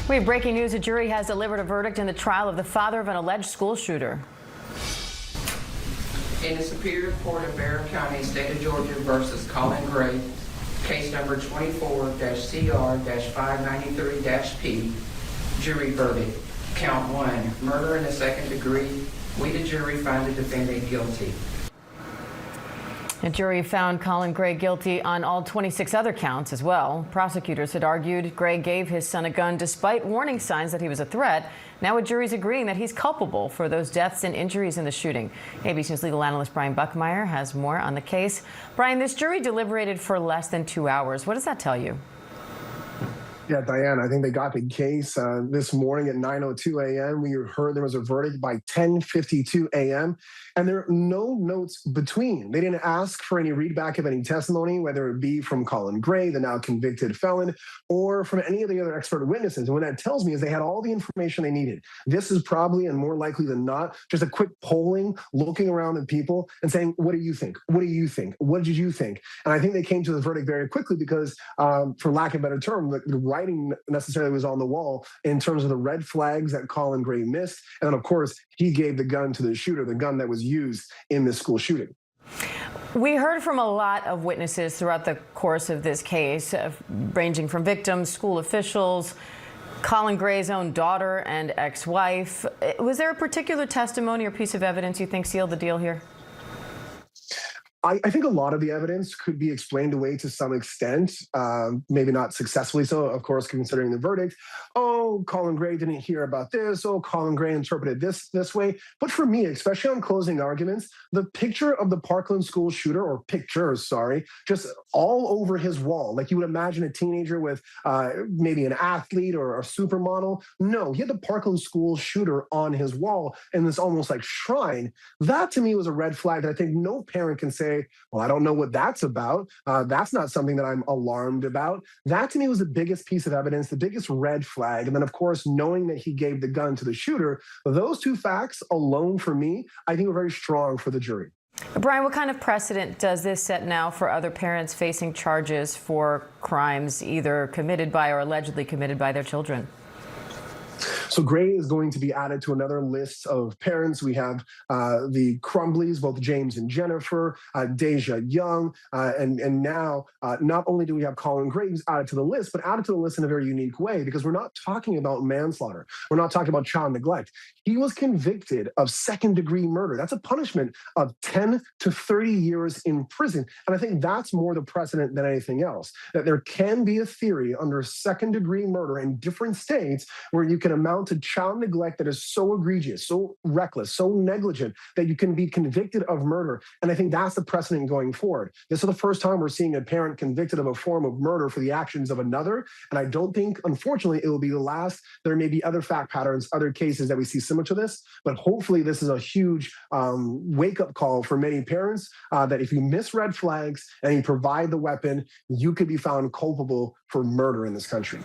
We have breaking news. A jury has delivered a verdict in the trial of the father of an alleged school shooter. In the Superior Court of Barrow County, State of Georgia versus Colin Gray, case number 24-CR-593-P, jury verdict. Count 1, murder in the second degree. We, the jury, find the defendant guilty. The jury found Colin Gray guilty on all 26 other counts as well. Prosecutors had argued Gray gave his son a gun despite warning signs that he was a threat. Now a jury's agreeing that he's culpable for those deaths and injuries in the shooting. ABC News legal analyst Brian Buckmeyer has more on the case. Brian, this jury deliberated for less than 2 hours. What does that tell you? Yeah, Diane, I think they got the case this morning at 9:02 a.m. We heard there was a verdict by 10:52 a.m. And there are no notes between. They didn't ask for any readback of any testimony, whether it be from Colin Gray, the now convicted felon, or from any of the other expert witnesses. And what that tells me is they had all the information they needed. This is probably, and more likely than not, just a quick polling, looking around at people and saying, what do you think? What do you think? What did you think? And I think they came to the verdict very quickly because, for lack of a better term, the writing necessarily was on the wall in terms of the red flags that Colin Gray missed. And then, of course, he gave the gun to the shooter, the gun that was used in this school shooting. We heard from a lot of witnesses throughout the course of this case, ranging from victims, school officials, Colin Gray's own daughter and ex-wife. Was there a particular testimony or piece of evidence you think sealed the deal here? I think a lot of the evidence could be explained away to some extent, maybe not successfully so, of course, considering the verdict. Oh, Colin Gray didn't hear about this. Oh, Colin Gray interpreted this way. But for me, especially on closing arguments, the picture of the Parkland school shooter, or pictures, sorry, just all over his wall. Like you would imagine a teenager with maybe an athlete or a supermodel. No, he had the Parkland school shooter on his wall in this almost like shrine. That to me was a red flag that I think no parent can say, well, I don't know what that's about. That's not something that I'm alarmed about. That to me was the biggest piece of evidence, the biggest red flag. And then, of course, knowing that he gave the gun to the shooter, those two facts alone for me, I think were very strong for the jury. Brian, what kind of precedent does this set now for other parents facing charges for crimes either committed by or allegedly committed by their children? So Gray is going to be added to another list of parents. We have the Crumbleys, both James and Jennifer, Deja Young, and now not only do we have Colin Gray who's added to the list, but added to the list in a very unique way because we're not talking about manslaughter. We're not talking about child neglect. He was convicted of second-degree murder. That's a punishment of 10 to 30 years in prison. And I think that's more the precedent than anything else, that there can be a theory under second-degree murder in different states where you can amount to child neglect that is so egregious, so reckless, so negligent that you can be convicted of murder. And I think that's the precedent going forward. This is the first time we're seeing a parent convicted of a form of murder for the actions of another. And I don't think, unfortunately, it will be the last. There may be other fact patterns, other cases that we see similar to this, but hopefully this is a huge wake-up call for many parents that if you miss red flags and you provide the weapon, you could be found culpable for murder in this country.